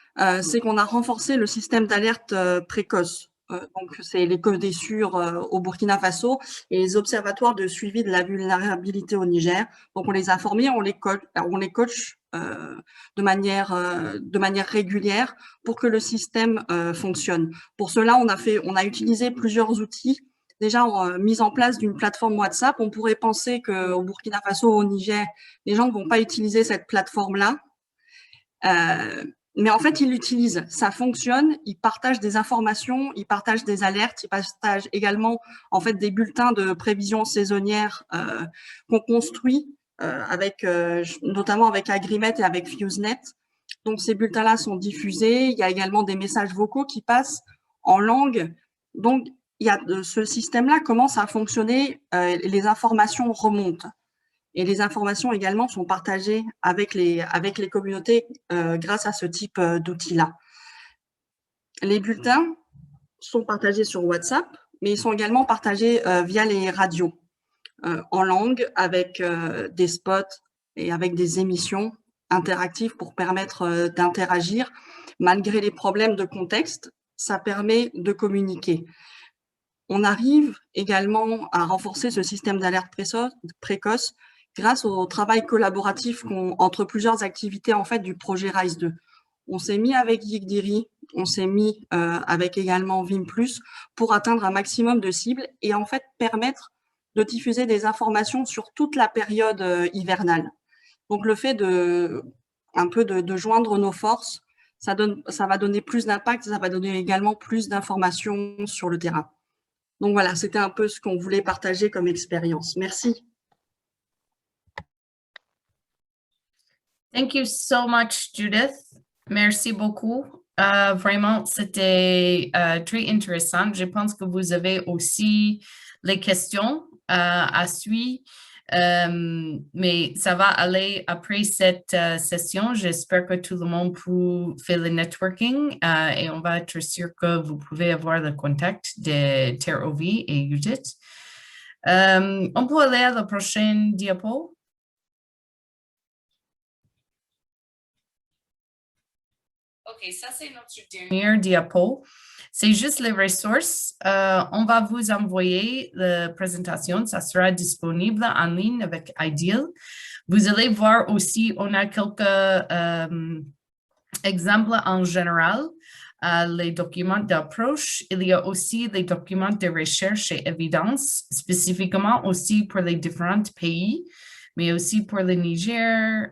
c'est qu'on a renforcé le système d'alerte précoce. Donc, c'est les CODESUR au Burkina Faso et les observatoires de suivi de la vulnérabilité au Niger. Donc, on les a formés, on les coach de manière régulière pour que le système fonctionne. Pour cela, on a utilisé plusieurs outils. Déjà, mise en place d'une plateforme WhatsApp. On pourrait penser qu'au Burkina Faso, au Niger, les gens ne vont pas utiliser cette plateforme-là. Mais en fait, ils l'utilisent, ça fonctionne, ils partagent des informations, ils partagent des alertes, ils partagent également en fait des bulletins de prévision saisonnière qu'on construit notamment avec Agrimet et avec FuseNet. Donc, ces bulletins-là sont diffusés, il y a également des messages vocaux qui passent en langue. Donc, ce système-là commence à fonctionner, les informations remontent. Et les informations également sont partagées avec les communautés grâce à ce type d'outils-là. Les bulletins sont partagés sur WhatsApp mais ils sont également partagés via les radios en langue avec des spots et avec des émissions interactives pour permettre d'interagir. Malgré les problèmes de contexte, ça permet de communiquer. On arrive également à renforcer ce système d'alerte précoce grâce au travail collaboratif entre plusieurs activités en fait, du projet RISE 2. On s'est mis avec Yigdiri, on s'est mis avec également Vim+, pour atteindre un maximum de cibles et en fait permettre de diffuser des informations sur toute la période hivernale. Donc le fait de joindre nos forces, ça va donner plus d'impact, ça va donner également plus d'informations sur le terrain. Donc voilà, c'était un peu ce qu'on voulait partager comme expérience. Merci. Thank you so much, Judith. Merci beaucoup. Vraiment, c'était très intéressant. Je pense que vous avez aussi les questions à suivre. Mais ça va aller après cette session. J'espère que tout le monde peut faire le networking et on va être sûr que vous pouvez avoir le contact de Terre au Vie et Judith. On peut aller à la prochaine diapo. OK, ça c'est notre dernière diapo. C'est juste les ressources. On va vous envoyer la présentation. Ça sera disponible en ligne avec Ideal. Vous allez voir aussi, on a quelques exemples en général. Les documents d'approche. Il y a aussi les documents de recherche et évidence, spécifiquement aussi pour les différents pays, mais aussi pour le Niger,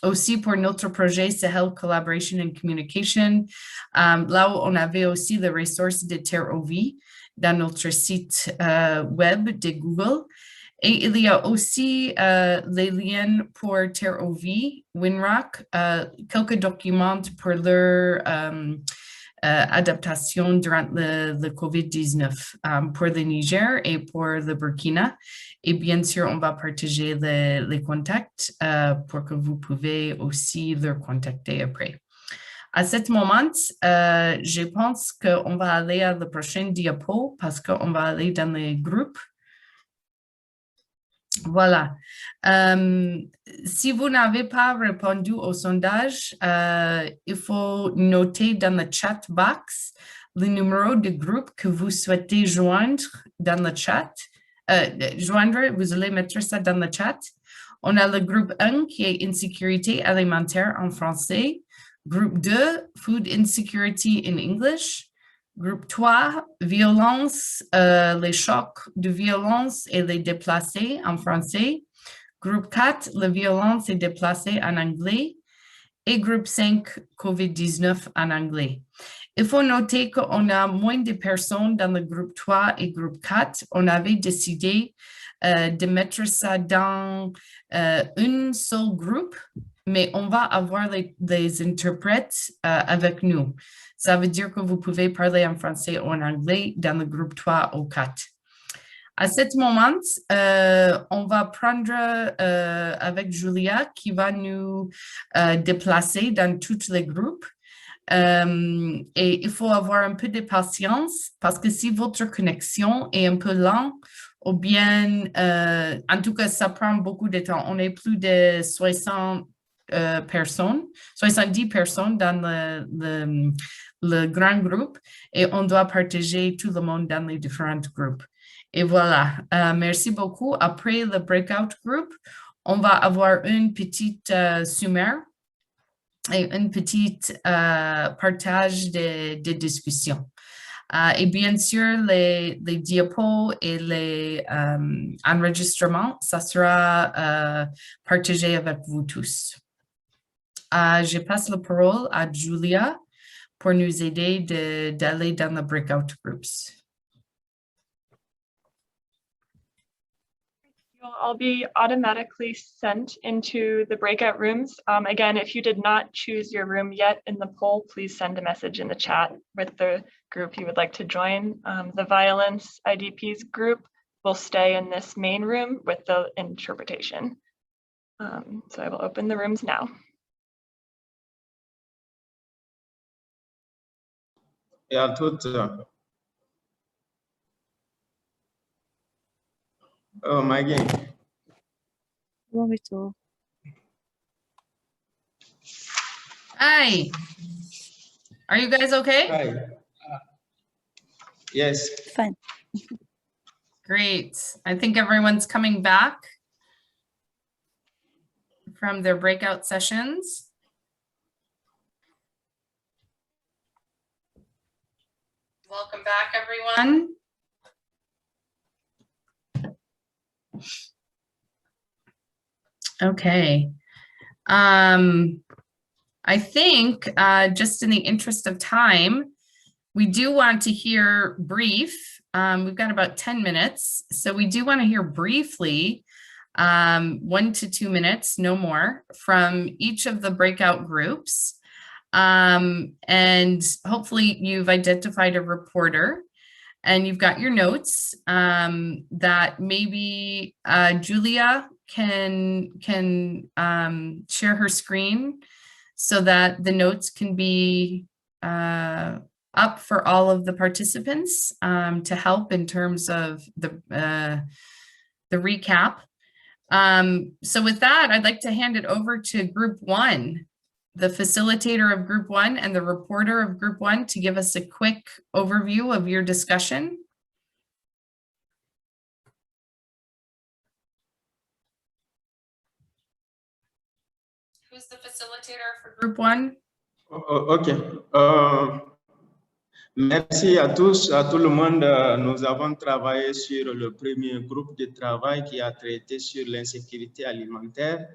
aussi pour notre projet Sahel Collaboration and Communication. Là où on avait aussi les ressources de Terre au Vie dans notre site web de Google. Et il y a aussi les liens pour Terre au Vie, Winrock, quelques documents pour leur adaptation durant le COVID-19 pour le Niger et pour le Burkina. Et bien sûr, on va partager les contacts pour que vous pouvez aussi leur contacter après. À ce moment, je pense qu'on va aller à la prochaine diapo parce qu'on va aller dans les groupes. Voilà. Si vous n'avez pas répondu au sondage, il faut noter dans le chat box le numéro de groupe que vous souhaitez joindre dans le chat. Joindre, vous allez mettre ça dans le chat. On a le groupe 1 qui est insécurité alimentaire en français. Groupe 2, food insecurity in English. Groupe 3, violence, les chocs de violence et les déplacés en français. Groupe 4, la violence et déplacés en anglais. Et groupe 5, COVID-19 en anglais. Il faut noter qu'on a moins de personnes dans le groupe 3 et groupe 4. On avait décidé de mettre ça dans un seul groupe, mais on va avoir les interprètes avec nous. Ça veut dire que vous pouvez parler en français ou en anglais dans le groupe 3 ou 4. À ce moment, on va prendre avec Julia qui va nous déplacer dans tous les groupes. Et il faut avoir un peu de patience parce que si votre connexion est un peu lente, ou bien, en tout cas, ça prend beaucoup de temps. On est plus de 70 personnes dans le grand groupe et on doit partager tout le monde dans les différents groupes. Et voilà, merci beaucoup. Après le breakout group, on va avoir une petite sommaire et un petit partage de discussions. Et bien sûr, les diapos et les enregistrements, ça sera partagé avec vous tous. Je passe la parole à Julia pour nous aider d'aller dans les breakout groups. You'll all be automatically sent into the breakout rooms. Again, if you did not choose your room yet in the poll, please send a message in the chat with the group you would like to join. The violence IDPs group will stay in this main room with the interpretation. So I will open the rooms now. Et à toutes, Oh, Maggie. Bonjour. Hi. Are you guys okay? Hi. Yes. Fine. Great. I think everyone's coming back from their breakout sessions. Welcome back, everyone. Okay. I think just in the interest of time, we do want to hear brief. We've got about 10 minutes. So we do want to hear briefly 1 to 2 minutes, no more, from each of the breakout groups. And hopefully you've identified a reporter and you've got your notes that maybe Julia can share her screen so that the notes can be up for all of the participants to help in terms of the recap. So with that, I'd like to hand it over to Group 1, the facilitator of Group 1 and the reporter of Group 1 to give us a quick overview of your discussion. Who's the facilitator for Group 1? OK. Merci à tous, à tout le monde. Nous avons travaillé sur le premier groupe de travail qui a traité sur l'insécurité alimentaire.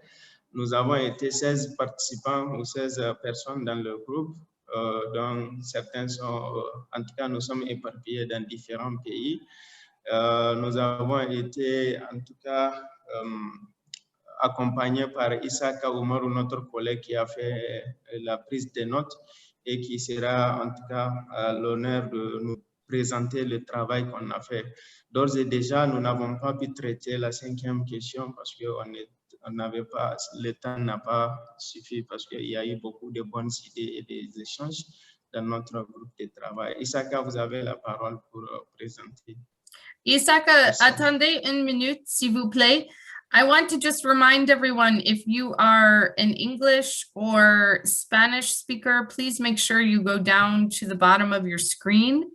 Nous avons été 16 participants ou 16 personnes dans le groupe, dont certains sont, en tout cas, nous sommes éparpillés dans différents pays. Nous avons été, en tout cas, accompagnés par Issaka Oumarou, notre collègue qui a fait la prise de notes et qui sera en tout cas l'honneur de nous présenter le travail qu'on a fait. D'ores et déjà, nous n'avons pas pu traiter la 5e question parce que le temps n'a pas suffi parce qu'il y a eu beaucoup de bonnes idées et des échanges dans notre groupe de travail. Issaka, vous avez la parole pour présenter. Issaka, attendez une minute, s'il vous plaît. I want to just remind everyone, if you are an English or Spanish speaker, please make sure you go down to the bottom of your screen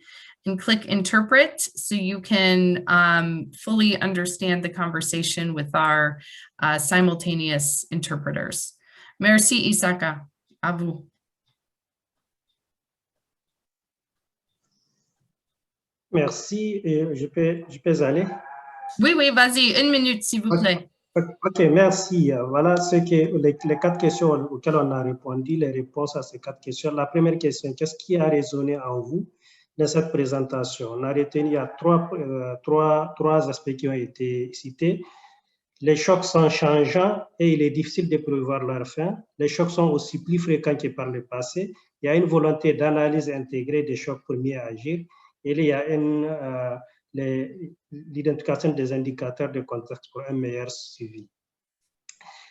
and click interpret so you can fully understand the conversation with our simultaneous interpreters. Merci, Issaka. À vous. Merci. Je peux aller? Oui, oui, vas-y, une minute, s'il vous plaît. OK, merci. Voilà les 4 questions auxquelles on a répondu, les réponses à ces 4 questions. La première question, qu'est-ce qui a résonné en vous dans cette présentation? On a retenu, il y a trois aspects qui ont été cités. Les chocs sont changeants et il est difficile de prévoir leur fin. Les chocs sont aussi plus fréquents que par le passé. Il y a une volonté d'analyse intégrée des chocs pour mieux agir. Et il y a l'identification des indicateurs de contexte pour un meilleur suivi.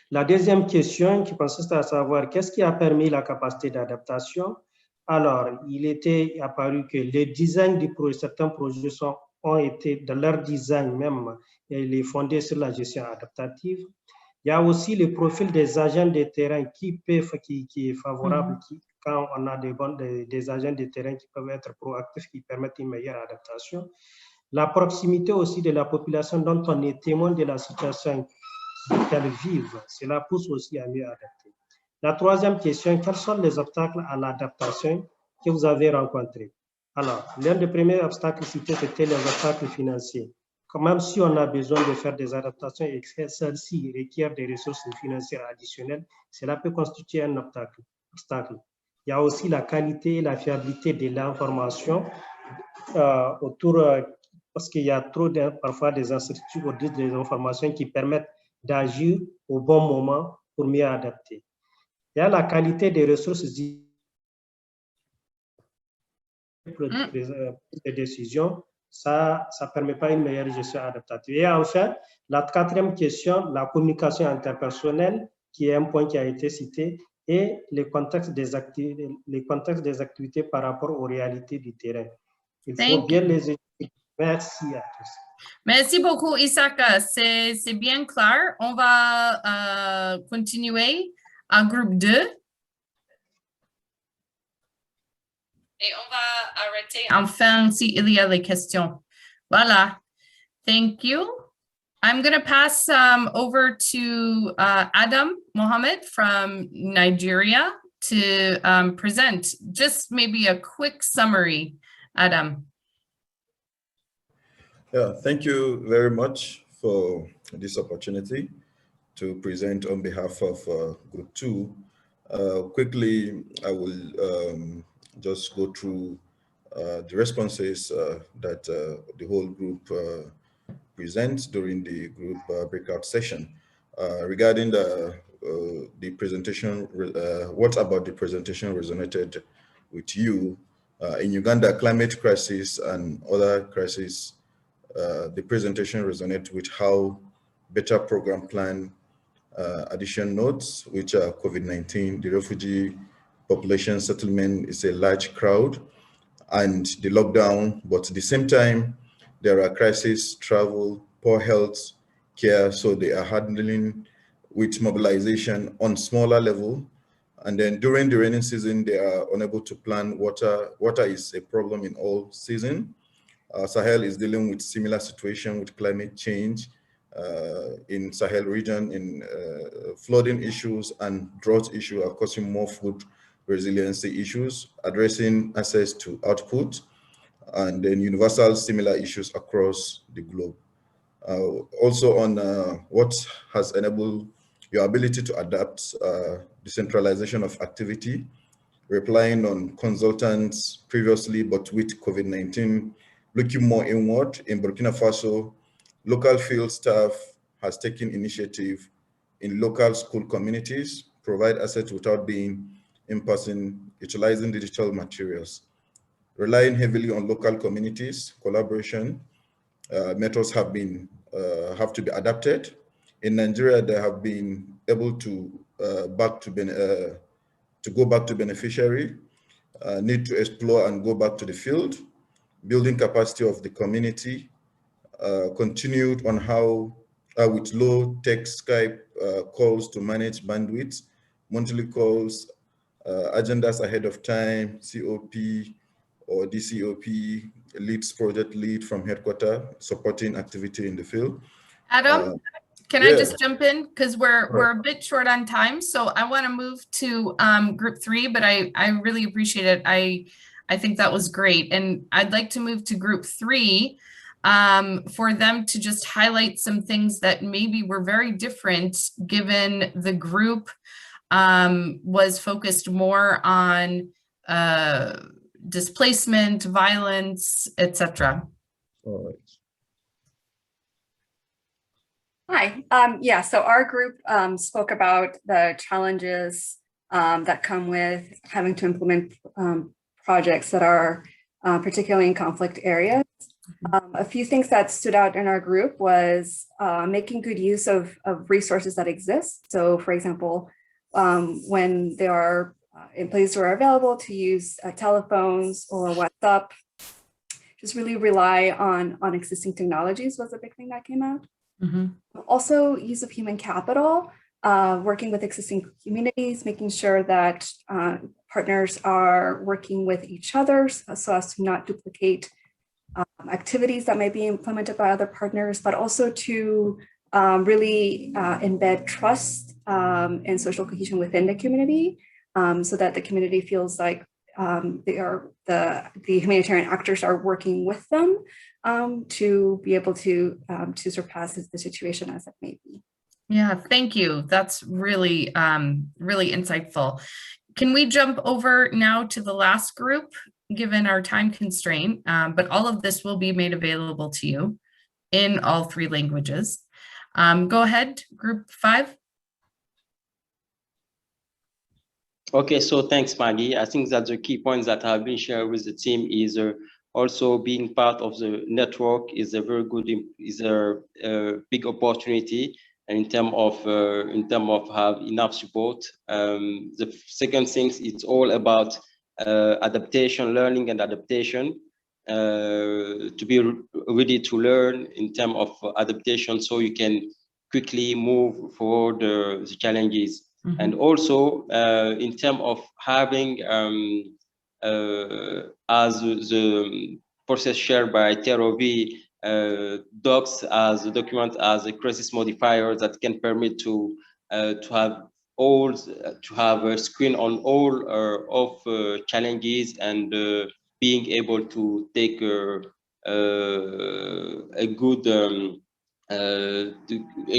La deuxième question qui consiste à savoir qu'est-ce qui a permis la capacité d'adaptation. Alors, il était apparu que le design du projet, certains projets ont été, dans leur design même, il est fondé sur la gestion adaptative. Il y a aussi le profil des agents de terrain qui est favorable, quand on a des agents de terrain qui peuvent être proactifs, qui permettent une meilleure adaptation. La proximité aussi de la population dont on est témoin de la situation qu'elle vive, cela pousse aussi à mieux adapter. La troisième question, quels sont les obstacles à l'adaptation que vous avez rencontrés? Alors, l'un des premiers obstacles cités, c'était les obstacles financiers. Même si on a besoin de faire des adaptations et que celles-ci requièrent des ressources financières additionnelles, cela peut constituer un obstacle. Il y a aussi la qualité et la fiabilité de l'information autour, parce qu'il y a trop parfois des incertitudes ou des informations qui permettent d'agir au bon moment pour mieux adapter. Il y a la qualité des ressources des décisions, ça ne permet pas une meilleure gestion adaptative. Et enfin, la quatrième question, la communication interpersonnelle, qui est un point qui a été cité, et les contextes des activités par rapport aux réalités du terrain. Il faut bien les expliquer. Merci à tous. Merci beaucoup, Isaka. C'est bien clair. On va continuer à groupe 2. Et on va arrêter enfin s'il y a les questions. Voilà. Thank you. I'm going to pass over to Adam Mohammed from Nigeria to present just maybe a quick summary. Adam. Yeah, thank you very much for this opportunity to present on behalf of Group 2. Quickly, I will just go through the responses that the whole group presents during the group breakout session. Regarding the presentation, what about the presentation resonated with you? In Uganda, climate crisis and other crises, the presentation resonates with how better program plan addition notes, which are COVID-19, the refugee population settlement is a large crowd, and the lockdown, but at the same time, there are crises, travel, poor health care, so they are handling with mobilization on smaller level. And then during the rainy season, they are unable to plan water. Water is a problem in all season. Sahel is dealing with similar situation with climate change in Sahel region, in flooding issues and drought issue are causing more food resiliency issues, addressing access to output, and then universal similar issues across the globe. Also on what has enabled your ability to adapt decentralization of activity, relying on consultants previously, but with COVID-19, looking more inward. In Burkina Faso, local field staff has taken initiative in local school communities, provide assets without being in person, utilizing digital materials. Relying heavily on local communities, collaboration methods have to be adapted. In Nigeria, they have been able to go back to beneficiary, need to explore and go back to the field, building capacity of the community, continued on how with low tech Skype calls to manage bandwidth, monthly calls, agendas ahead of time, COP or DCOP, leads project lead from headquarters, supporting activity in the field. Adam, can I just jump in? Because we're a bit short on time. So I want to move to group 3, but I really appreciate it. I think that was great. And I'd like to move to group 3 for them to just highlight some things that maybe were very different given the group was focused more on displacement, violence, etc. All right. Hi. Yeah, so our group spoke about the challenges that come with having to implement projects that are particularly in conflict areas. A few things that stood out in our group was making good use of resources that exist. So for example, when there are employees who are available to use telephones or WhatsApp, just really rely on existing technologies was a big thing that came out. Mm-hmm. Also, use of human capital, working with existing communities, making sure that partners are working with each other so as to not duplicate activities that may be implemented by other partners, but also to really embed trust and social cohesion within the community so that the community feels like the humanitarian actors are working with them to be able to surpass the situation as it may be. Yeah, thank you. That's really, really insightful. Can we jump over now to the last group, given our time constraint, but all of this will be made available to you in all 3 languages. Go ahead, group 5. Okay, so thanks, Maggie. I think that the key points that have been shared with the team is also being part of the network is a very good, is a big opportunity. And in terms of have enough support. The second thing, it's all about adaptation, learning and adaptation. To be ready to learn in terms of adaptation, so you can quickly move forward the challenges. Mhm. And also in terms of having as the process shared by TROV, docs as a document as a crisis modifier that can permit to have a screen on all of challenges, and being able to take a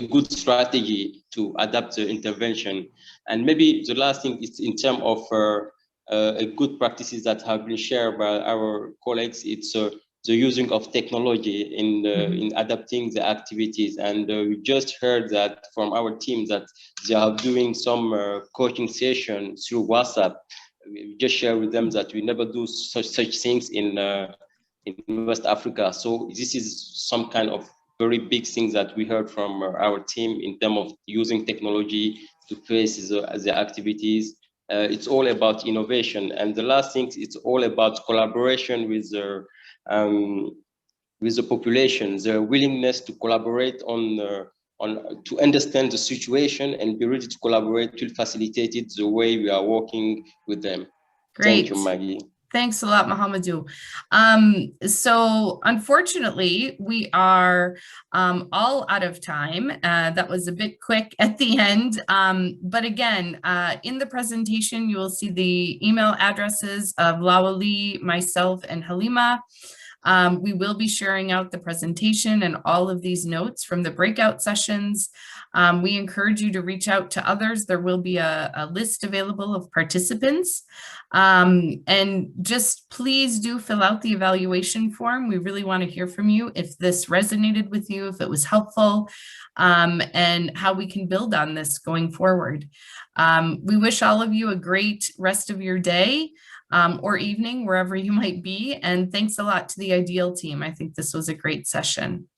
good strategy to adapt the intervention. And maybe the last thing is in terms of a good practices that have been shared by our colleagues. It's the using of technology in adapting the activities. And we just heard that from our team that they are doing some coaching session through WhatsApp. We just share with them that we never do such things in West Africa. So this is some kind of very big things that we heard from our team in terms of using technology to face the activities. It's all about innovation. And the last thing, it's all about collaboration with the population, the willingness to collaborate to understand the situation and be ready to collaborate will facilitate it the way we are working with them. Great. Thank you, Maggie. Thanks a lot, Mohamedou. So unfortunately, we are all out of time. That was a bit quick at the end. But again, in the presentation, you will see the email addresses of Lawali, myself, and Halima. We will be sharing out the presentation and all of these notes from the breakout sessions. We encourage you to reach out to others. There will be a list available of participants. And just please do fill out the evaluation form. We really want to hear from you if this resonated with you, if it was helpful, and how we can build on this going forward. We wish all of you a great rest of your day or evening, wherever you might be. And thanks a lot to the Ideal team. I think this was a great session.